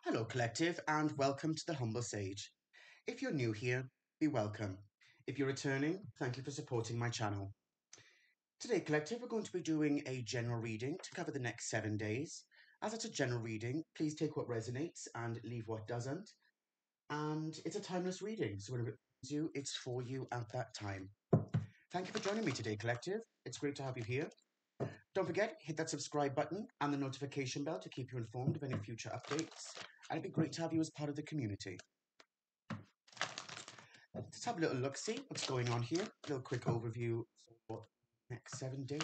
Hello, Collective, and welcome to the Humble Sage. If you're new here, be welcome. If you're returning, thank you for supporting my channel. Today, Collective, we're going to be doing a general reading to cover the next 7 days. As it's a general reading, please take what resonates and leave what doesn't. And it's a timeless reading, so whenever it finds you, it's for you at that time. Thank you for joining me today, Collective. It's great to have you here. Don't forget, hit that subscribe button and the notification bell to keep you informed of any future updates. And it'd be great to have you as part of the community. Let's have a little look-see what's going on here. A little quick overview for the next 7 days.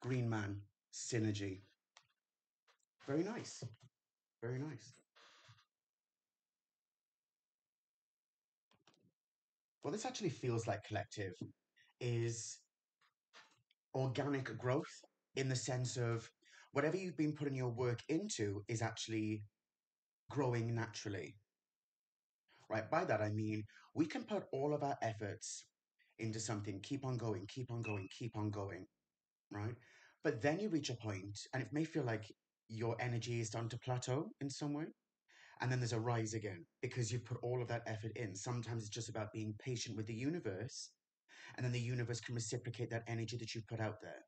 Green Man, Synergy. Very nice. Very nice. What this actually feels like, Collective, is organic growth in the sense of whatever you've been putting your work into is actually growing naturally. Right? By that I mean we can put all of our efforts into something, keep on going, keep on going, keep on going, right? But then you reach a point and it may feel like your energy is starting to plateau in some way. And then there's a rise again because you've put all of that effort in. Sometimes it's just about being patient with the universe, and then the universe can reciprocate that energy that you put out there.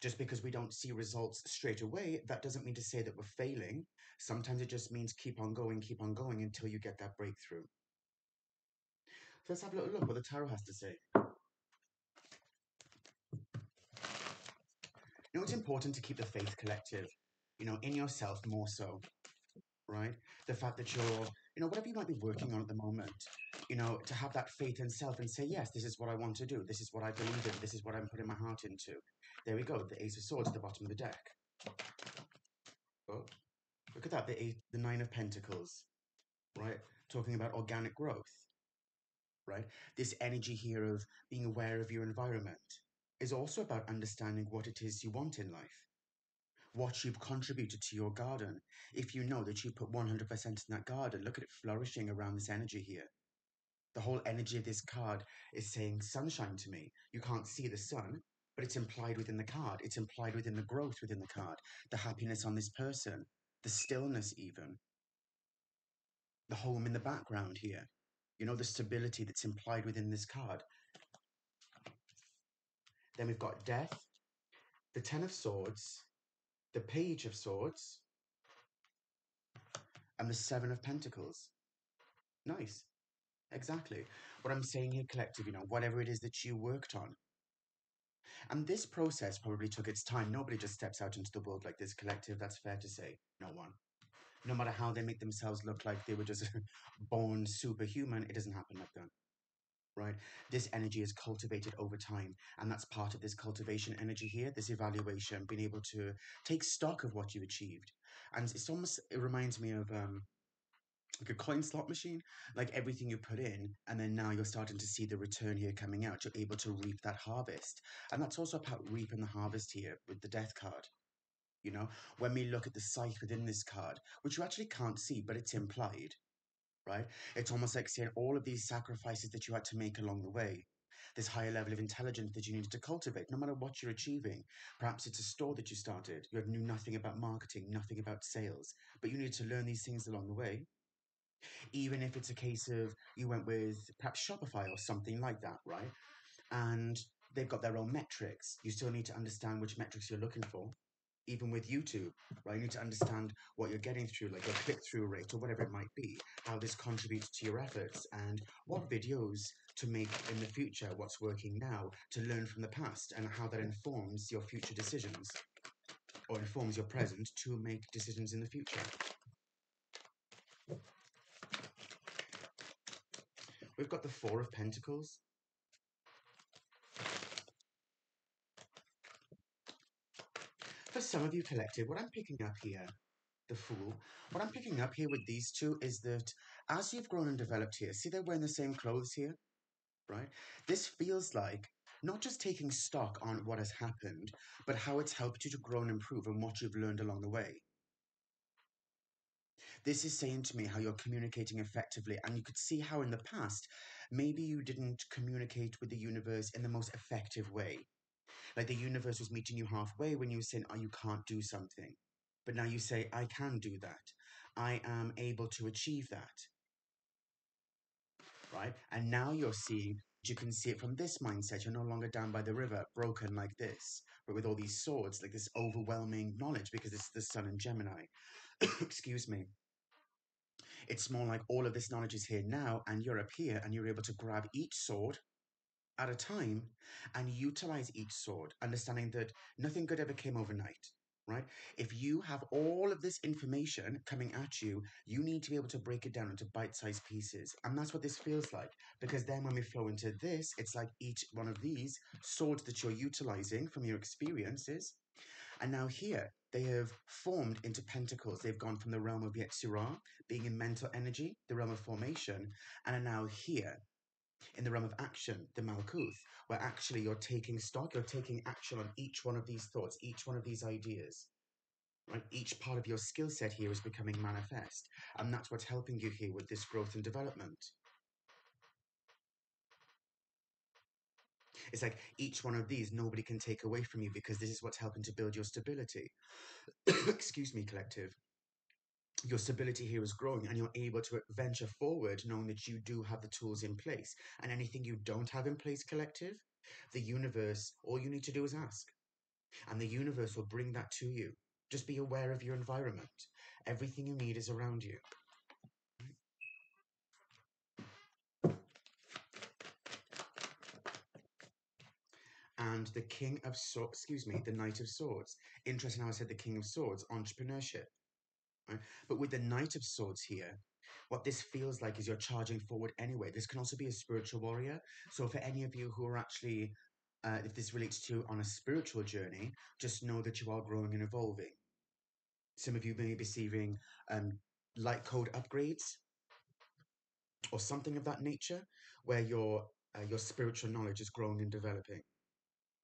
Just because we don't see results straight away, that doesn't mean to say that we're failing. Sometimes it just means keep on going until you get that breakthrough. So let's have a little look what the tarot has to say. You know, it's important to keep the faith, Collective, in yourself more so, right? The fact that whatever you might be working on at the moment, to have that faith in self and say, yes, this is what I want to do. This is what I believe in. This is what I'm putting my heart into. There we go. The Ace of Swords at the bottom of the deck. Oh, look at that. The Nine of Pentacles, right? Talking about organic growth, right? This energy here of being aware of your environment is also about understanding what it is you want in life, what you've contributed to your garden. If you know that you put 100% in that garden, look at it flourishing around this energy here. The whole energy of this card is saying sunshine to me. You can't see the sun, but it's implied within the card. It's implied within the growth within the card, the happiness on this person, the stillness even, the home in the background here. The stability that's implied within this card. Then we've got death, the Ten of Swords, the Page of Swords, and the Seven of Pentacles. Nice. Exactly. What I'm saying here, Collective, whatever it is that you worked on. And this process probably took its time. Nobody just steps out into the world like this, Collective. That's fair to say. No one. No matter how they make themselves look like they were just born superhuman, it doesn't happen like that. Right? This energy is cultivated over time. And that's part of this cultivation energy here, this evaluation, being able to take stock of what you achieved. And it reminds me of like a coin slot machine, like everything you put in, and then now you're starting to see the return here coming out. You're able to reap that harvest. And that's also about reaping the harvest here with the death card. When we look at the scythe within this card, which you actually can't see, but it's implied, right? It's almost like saying all of these sacrifices that you had to make along the way, this higher level of intelligence that you needed to cultivate, no matter what you're achieving. Perhaps it's a store that you started. You knew nothing about marketing, nothing about sales, but you needed to learn these things along the way. Even if it's a case of you went with perhaps Shopify or something like that, right? And they've got their own metrics. You still need to understand which metrics you're looking for. Even with YouTube, right? You need to understand what you're getting through, like your click-through rate or whatever it might be, how this contributes to your efforts, and what videos to make in the future, what's working now, to learn from the past, and how that informs your future decisions, or informs your present to make decisions in the future. We've got the Four of Pentacles. For some of you, Collective, what I'm picking up here, the Fool, what I'm picking up here with these two is that as you've grown and developed here, see they're wearing the same clothes here, right? This feels like not just taking stock on what has happened, but how it's helped you to grow and improve and what you've learned along the way. This is saying to me how you're communicating effectively, and you could see how in the past, maybe you didn't communicate with the universe in the most effective way. Like the universe was meeting you halfway when you were saying, oh, you can't do something. But now you say, I can do that. I am able to achieve that. Right? And now you're seeing, you can see it from this mindset. You're no longer down by the river, broken like this, but with all these swords, like this overwhelming knowledge because it's the sun in Gemini. Excuse me. It's more like all of this knowledge is here now, and you're up here, and you're able to grab each sword at a time and utilize each sword, understanding that nothing good ever came overnight, right? If you have all of this information coming at you, you need to be able to break it down into bite-sized pieces. And that's what this feels like, because then when we flow into this, it's like each one of these swords that you're utilizing from your experiences. And now here, they have formed into pentacles. They've gone from the realm of Yetzirah, being in mental energy, the realm of formation, and are now here in the realm of action, the Malkuth, where actually you're taking stock, you're taking action on each one of these thoughts, each one of these ideas. Right? Each part of your skill set here is becoming manifest. And that's what's helping you here with this growth and development. It's like each one of these nobody can take away from you because this is what's helping to build your stability. Excuse me, collective. Your stability here is growing and you're able to venture forward knowing that you do have the tools in place. And anything you don't have in place, collective, the universe, all you need to do is ask. And the universe will bring that to you. Just be aware of your environment. Everything you need is around you. And the King of Swords, excuse me, the Knight of Swords. Interesting how I said the King of Swords, entrepreneurship. Right? But with the Knight of Swords here, what this feels like is you're charging forward anyway. This can also be a spiritual warrior. So for any of you who are actually, if this relates to you on a spiritual journey, just know that you are growing and evolving. Some of you may be receiving light code upgrades or something of that nature, where your spiritual knowledge is growing and developing,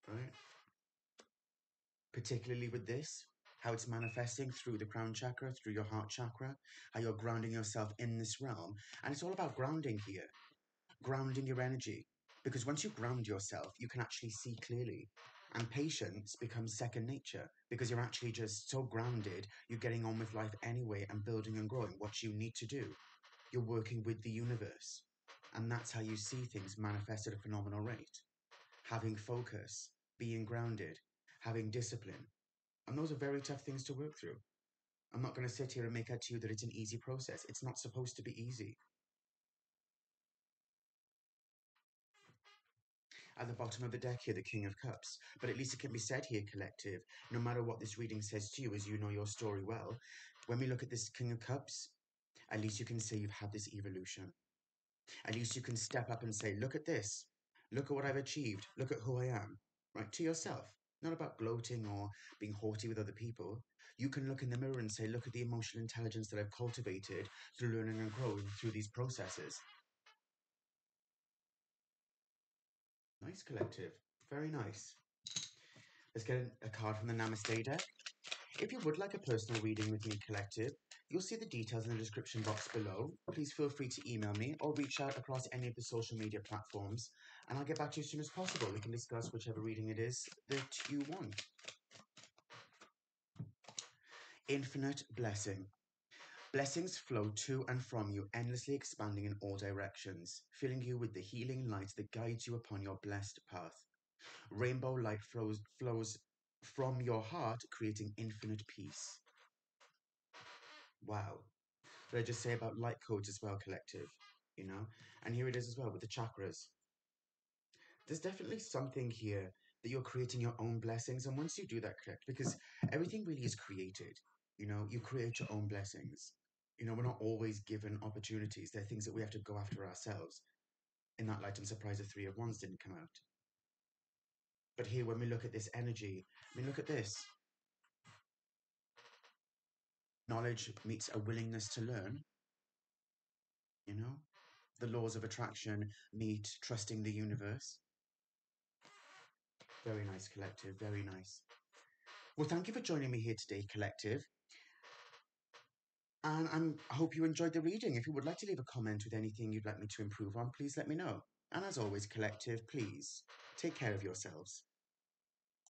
right? Particularly with this, how it's manifesting through the crown chakra, through your heart chakra, how you're grounding yourself in this realm. And it's all about grounding here, grounding your energy. Because once you ground yourself, you can actually see clearly. And patience becomes second nature because you're actually just so grounded, you're getting on with life anyway and building and growing what you need to do. You're working with the universe. And that's how you see things manifest at a phenomenal rate. Having focus, being grounded, having discipline. And those are very tough things to work through. I'm not going to sit here and make out to you that it's an easy process. It's not supposed to be easy. At the bottom of the deck here, the King of Cups. But at least it can be said here, collective, no matter what this reading says to you, as you know your story well, when we look at this King of Cups, at least you can say you've had this evolution. At least you can step up and say, look at this. Look at what I've achieved. Look at who I am. Right? To yourself. Not about gloating or being haughty with other people. You can look in the mirror and say, look at the emotional intelligence that I've cultivated through learning and growing through these processes. Nice, collective. Very nice. Let's get a card from the Namaste deck. If you would like a personal reading with me, collective, you'll see the details in the description box below. Please feel free to email me or reach out across any of the social media platforms, and I'll get back to you as soon as possible. We can discuss whichever reading it is that you want. Infinite blessing. Blessings flow to and from you, endlessly expanding in all directions, filling you with the healing light that guides you upon your blessed path. Rainbow light flows from your heart, creating infinite peace. Wow. What I just say about light codes as well, collective, you know? And here it is as well with the chakras. There's definitely something here that you're creating your own blessings. And once you do that, correct, because everything really is created, you know, you create your own blessings. You know, we're not always given opportunities. They're things that we have to go after ourselves. In that light, I'm surprised the Three of Wands didn't come out. But here, when we look at this energy, I mean, look at this. Knowledge meets a willingness to learn, you know? The laws of attraction meet trusting the universe. Very nice, collective. Very nice. Well, thank you for joining me here today, collective. And I hope you enjoyed the reading. If you would like to leave a comment with anything you'd like me to improve on, please let me know. And as always, collective, please take care of yourselves.